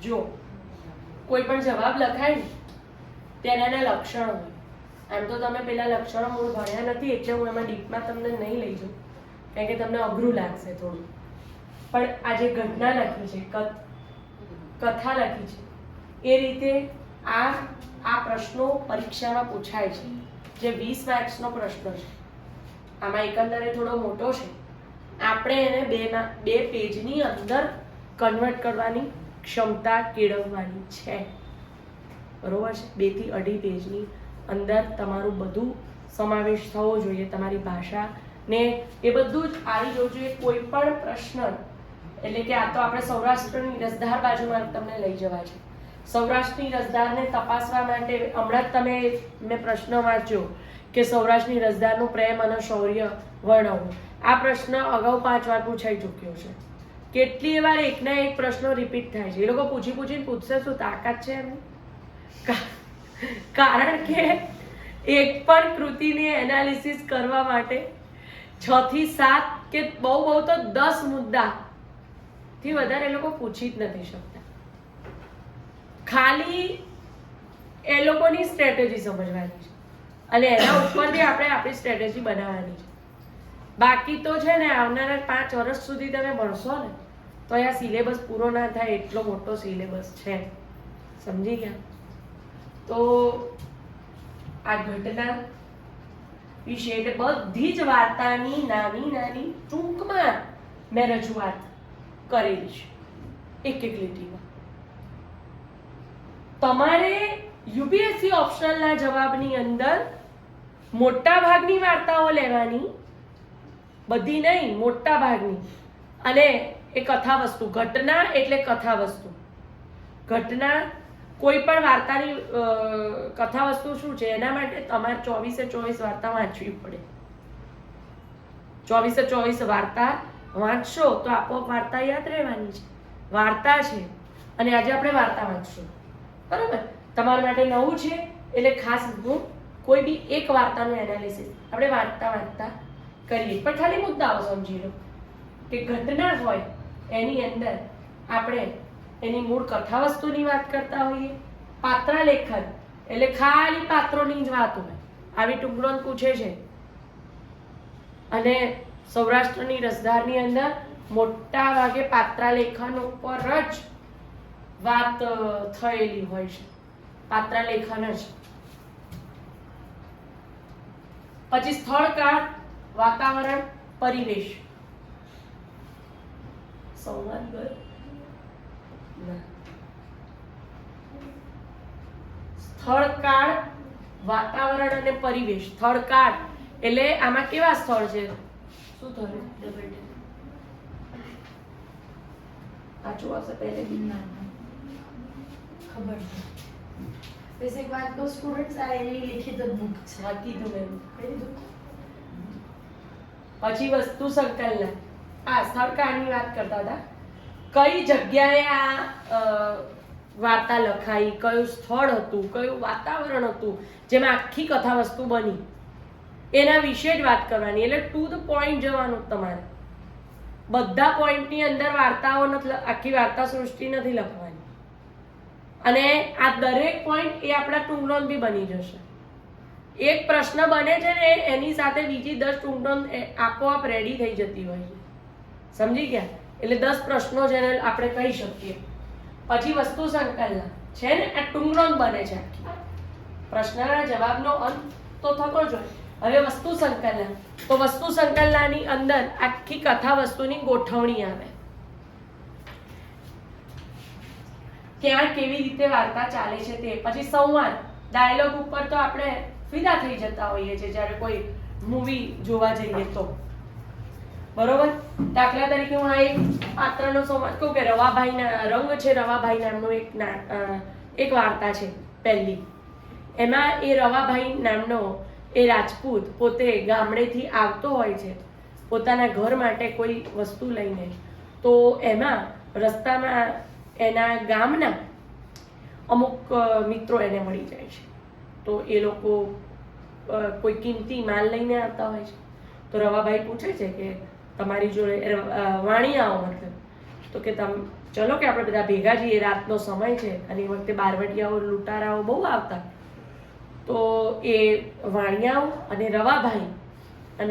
જો કોઈ પણ જવાબ લખાય ને તેના લક્ષણો હોય. આમ તો તમે પેલા લક્ષણો મૂળ ભણ્યા નથી એટલે હું એમાં ડીપમાં તમને નહીં લઈ જાઉં, કારણ કે તમને અઘરું લાગશે થોડું. પણ આ જે ઘટના લખી છે, કથા લખી છે, એ રીતે આ પ્રશ્નો પરીક્ષામાં પૂછાય છે, જે 20 માર્ક્સનો પ્રશ્ન છે. આમાં એકંદરે થોડો મોટો છે. આપણે એને બે પેજની અંદર કન્વર્ટ કરવાની ક્ષમતા કેળવવાની છે. બરોબર છે? 2 થી 2.5 પેજની અંદર તમારું બધું સમાવેશ થવો જોઈએ. તમારી ભાષા ને એ બધું જ આવી જવું જોઈએ. કોઈ પણ પ્રશ્ન, એટલે કે આ તો આપણે સૌરાષ્ટ્રની રસધાર બાજુમાં તમને લઈ જવા છે. સૌરાષ્ટ્રની રસધારને તપાસવા માટે હમણાં જ મેં પ્રશ્ન વાંચ્યો કે સૌરાષ્ટ્રની રસધારનું પ્રેમ અને શૌર્ય વર્ણવવું. આ પ્રશ્ન અગાઉ 5 વાર પૂછાઈ ચૂક્યો છે. કેટલી વાર એકના એક પ્રશ્નો રિપીટ થાય છે. એ લોકો પૂછીને પૂછશે શું તાકાત છે એમ? કારણ કે એક પણ કૃતિની એનાલિસિસ કરવા માટે 6 થી 7 કે બહુ તો 10 મુદ્દા થી વધારે એ લોકો પૂછી જ નથી શકતા. ખાલી એ લોકોની સ્ટ્રેટેજી સમજવાની છે અને એના ઉપરથી આપણે આપણી સ્ટ્રેટેજી બનાવવાની છે. બાકી તો છે ને આવનારા 5 વર્ષ સુધી તમે ભણશો ને તો આ સિલેબસ પૂરો ના થાય એટલો મોટો સિલેબસ છે. સમજી ગયા? તો આ ઘટના વિશે એટલે બધી જ વાર્તાની નાની ટૂંકમાં મેં રજૂઆત કરેલી છે, એક લીટીમાં. તમારે યુપીએસસી ઓપ્શનલના જવાબની અંદર મોટા ભાગની વાર્તાઓ લેવાની, બધી નહીં, મોટા ભાગની. અને એ કથા વસ્તુ, ઘટના એટલે કથા વસ્તુ. ઘટના કોઈ પણ વાર્તાની કથા વસ્તુ શું છે એના માટે તમારે 24 વાર્તા વાંચવી પડે. 24 વાર્તા વાંચશો તો આપોઆપ વાર્તા યાદ રહેવાની છે. વાર્તા છે અને આજે આપણે વાર્તા વાંચશું. બરોબર? તમારા માટે નવું છે એટલે ખાસ હું કોઈ બી એક વાર્તાનું એનાલિસિસ આપણે વાંચતા કરીએ. પણ ખાલી મુદ્દાઓ સમજી લો કે ઘટના હોય એની અંદર આપણે એની મૂળ કથા વસ્તુની વાત કરતા હોઈએ. પાત્રાલેખન એટલે ખાલી પાત્રોની જ વાત હોય. આવી ટુકડો પૂછે છે. અને સૌરાષ્ટ્રની રસધારની અંદર મોટા ભાગે પાત્રાલેખન ઉપર જ વાત થયેલી હોય છે. પાત્રાલેખન જ. પછી સ્થળ, કાળ, વાતાવરણ, પરિવેશ. સંવાદ ગયો ના. સ્થળ, કાળ, વાતાવરણ અને પરિવેશ. સ્થળ, કાળ એટલે આમાં કેવા સ્થળ છે? શું થયું? સાચું આવશે પહેલે ખબર બેસિક વાત તો સ્ટુડન્ટ્સ આ એની લિખિત બુક છે. કીધું મેં. પછી વસ્તુ સંકલન. આ સ્થળ કાળની વાત કરતા હતા. કઈ જગ્યાએ આ વાર્તા લખાઈ, કયું સ્થળ હતું, કયું વાતાવરણ હતું જેમાં આખી કથા વસ્તુ બની, એના વિશે જ વાત કરવાની. એટલે ટુ ધ પોઈન્ટ જવાનું તમારે. બધા પોઈન્ટની અંદર વાર્તાઓ નથી, આખી વાર્તા સૃષ્ટિ નથી લખવાની. અને આ દરેક પોઈન્ટ એ આપણા ટૂંકનોંધ બી બની જશે. એક પ્રશ્ન બને છે ને એની સાથે બીજી 10 ટૂંકનોંધ આપોઆપ રેડી થઈ જતી હોય છે. સમજી ગયા? એટલે 10 પ્રશ્નો જેને આપણે કહી શકીએ. પછી વસ્તુ સંકલન છે ને, આ ટૂંકનોંધ બને છે આખી. પ્રશ્નના જવાબનો અંત તો થતો જ હોય. હવે વસ્તુ સંકલન, તો વસ્તુ સંકલનની અંદર આખી કથા વસ્તુની ગોઠવણી આવે. ક્યાં કેવી રીતે વાર્તા ચાલે છે તે. પછી સંવાદ, ડાયલોગ ઉપર તો આપણે ફિદા થઈ જતા હોઈએ છીએ જ્યારે કોઈ મૂવી જોવા જઈએ તો. બરોબર? દાખલા તરીકે હું આ એક પાત્રનો સંવાદ કહું કે રવાભાઈના રંગ છે. રવાભાઈ નામનો એક વાર્તા છે પહેલી. એમાં એ રવાભાઈ નામનો એ રાજપૂત પોતે ગામડેથી આવતો હોય છે પોતાના ઘર માટે કોઈ વસ્તુ લઈને. તો એમાં રસ્તામાં એના ગામના અમુક મિત્રો એને મળી જાય છે. તો એ લોકો કોઈ કિંમતી માલ લઈને આવતા હોય છે. તો રવાભાઈ પૂછે છે કે તમારી જોડે વાણિયાઓ મતલબ તો કે ચલો કે આપણે બધા ભેગા જઈએ, રાતનો સમય છે અને એ વખતે બારવટિયાઓ લૂંટારાઓ બહુ આવતા. તો એ વાણિયાઓ અને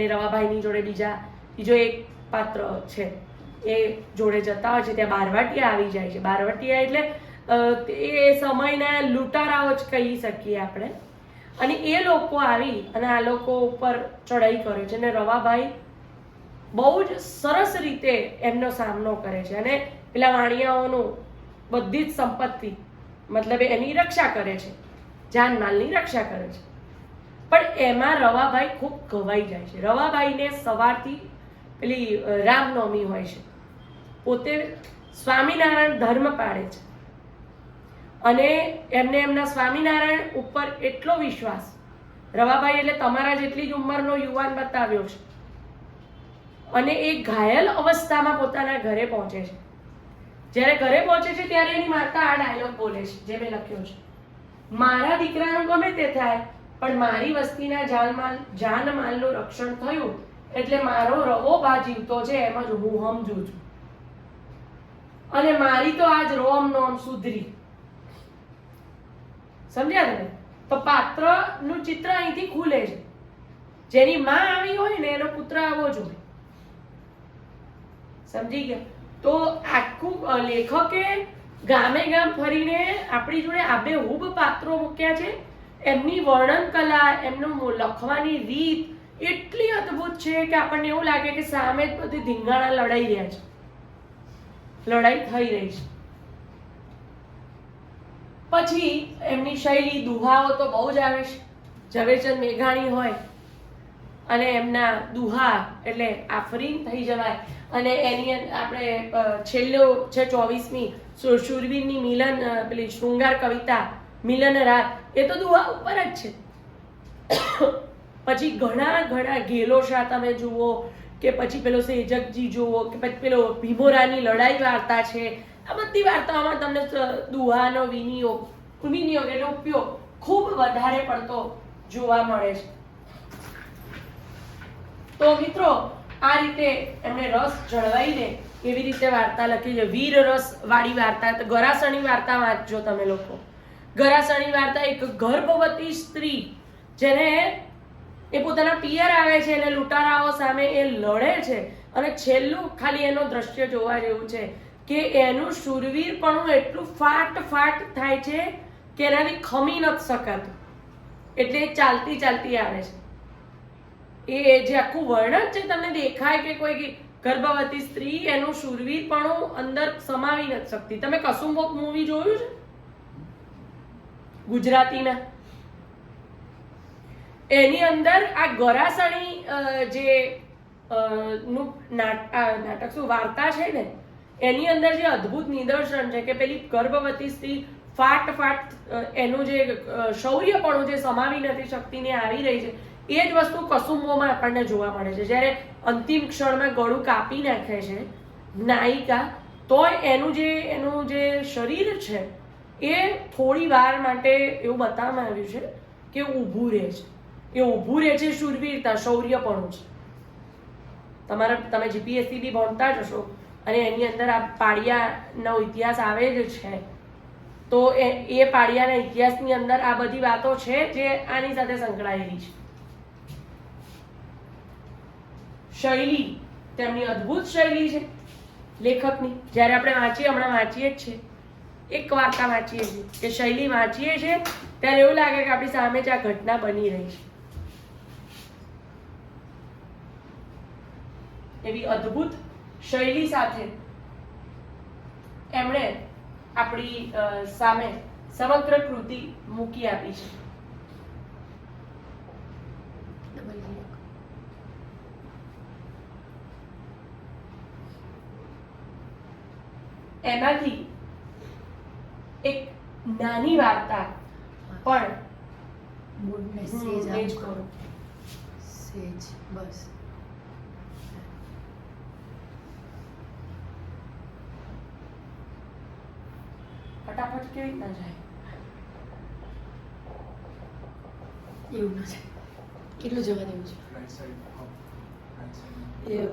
રવાભાઈની જોડે બીજો એક પાત્ર છે એ જોડે જતા હોય છે. ત્યાં બારવટિયા આવી જાય છે. બારવટિયા એટલે એ સમયના લૂંટારાઓ જ કહી શકીએ આપણે. અને એ લોકો આવી અને આ લોકો ઉપર ચડાઈ કરે છે અને રવાભાઈ બહુ જ સરસ રીતે એમનો સામનો કરે છે અને પેલા વાણિયાઓનું બધી જ સંપત્તિ મતલબ એની રક્ષા કરે છે, જાનમાલની રક્ષા કરે છે. પણ એમાં રવાભાઈ ખૂબ ઘવાઈ જાય છે. રવાભાઈને સવારથી પેલી રામનવમી હોય છે, પોતે સ્વામિનારાયણ ધર્મ પાળે છે અને એમને એમના સ્વામિનારાયણ ઉપર એટલો વિશ્વાસ, રવાભાઈ એટલે તમારા જેટલી જ ઉંમરનો યુવાન બતાવ્યો છે. અને એ ઘાયલ અવસ્થામાં પોતાના ઘરે પહોંચે છે. જ્યારે ઘરે પહોંચે છે ત્યારે એની માતા આ ડાયલોગ બોલે છે જે મેં લખ્યો છે, મારા દીકરાનું ગમે તે થાય પણ મારી વસ્તીના જાનમાલનું રક્ષણ થયું એટલે મારો રવોબા જીવતો છે એમ જ હું સમજુ છું અને મારી તો આજ રોમ નોમ સુધરી. સમજ્યા તમે? તો પાત્રનું ચિત્ર અહીંથી ખુલે છે. જેની માં આવી હોય ને એનો પુત્ર આવો જોઈએ. સમજી ગયા? તો આખું લેખકે ગામે ગામ ફરીને આપણી જોડે આબેહૂબ પાત્રો મૂક્યા છે. એમની વર્ણન કલા, એમનું લખવાની રીત એટલી અદ્ભુત છે કે આપણને એવું લાગે કે સામે જ બધી ધીંગાણા લડાઈ રહ્યા છે, લડાઈ થઈ રહી છે. પછી એમની શૈલી, દુહાઓ તો બહુ જ આવે છે. ઝવેરચંદ મેઘાણી હોય અને એમના દુહા એટલે આફરીન થઈ જવાય. અને એની આપણે છેલ્લો છે 24મી શૂરવીરની મિલન, પેલી શૃંગાર કવિતા મિલન રાત, એ તો દુહા ઉપર જ છે. પછી ઘણા ગેલો શાહ તમે જુઓ કે પછી પેલો સેજકજી જુઓ કે પછી પેલો ભીમોરાની લડાઈ વાર્તા છે. આ બધી વાર્તાઓમાં તમને દુહાનો વિનિયોગ એટલે ઉપયોગ ખૂબ વધારે પડતો જોવા મળે છે. તો મિત્રો આ રીતે એમણે રસ જળવાઈ દે એવી રીતે વાર્તા લખી છે. વીર રસ વાળી વાર્તા, ગરાસણી વાર્તા વાંચજો તમે લોકો. ગરાસણી વાર્તા એક ગર્ભવતી સ્ત્રી જેને એ પોતાના પિયર આવે છે અને લૂંટારાઓ સામે એ લડે છે અને છેલ્લું ખાલી એનો દ્રશ્ય જોવા જેવું છે કે એનું શૂરવીરપણું એટલું ફાટ થાય છે કે એનાથી ખમી નથી શકાતું. એટલે ચાલતી આવે છે. એ જે આખું વર્ણન છે તમને દેખાય કે કોઈ ગર્ભવતી સ્ત્રી એનું શૂરવીરપણું અંદર સમાવી નથી શકતી. તમે કસુંબોક મૂવી જોયું છે ગુજરાતીના? એની અંદર આ ગરાસણી જે નાટક શું વાર્તા છે ને એની અંદર જે અદ્ભુત નિદર્શન છે કે પેલી ગર્ભવતી સ્ત્રી ફાટ એનું જે શૌર્યપણું જે સમાવી નથી શકતી ને આવી રહી છે, એ જ વસ્તુ કસુંબોમાં આપણને જોવા મળે છે. જ્યારે અંતિમ ક્ષણમાં ગળું કાપી નાખે છે નાયિકા, તો એનું જે શરીર છે એ થોડી વાર માટે એવું બતાવવામાં આવ્યું છે કે ઊભું રહે છે. એ ઊભું રહે છે શૂરવીરતા, શૌર્યપણું છે. તમે જીપીએસસી બી ભણતા જ હશો અને એની અંદર આ પાળિયાનો ઇતિહાસ આવે જ છે. તો એ પાળિયાના ઇતિહાસની અંદર આ બધી વાતો છે જે આની સાથે સંકળાયેલી છે. શૈલી, તેમની અદ્ભુત શૈલી છે લેખકની. જ્યારે આપણે હમણાં વાંચીએ જ છે, એક વાર્તા વાંચીએ છીએ કે શૈલી વાંચીએ છીએ ત્યારે એવું લાગે કે આપણી સામે જ આ ઘટના બની રહી છે. એવી અદ્ભુત શૈલી સાથે એમણે આપણી સામે સમગ્ર કૃતિ મૂકી આપી છે. એમાંથી એક નાની વાર્તા પણ સેજ કરો. સેજ બસ. ફટાફટ કેવી રીતના જાય? એવું ના છે. કેટલું જવા દેવું છે? અચ્છા એ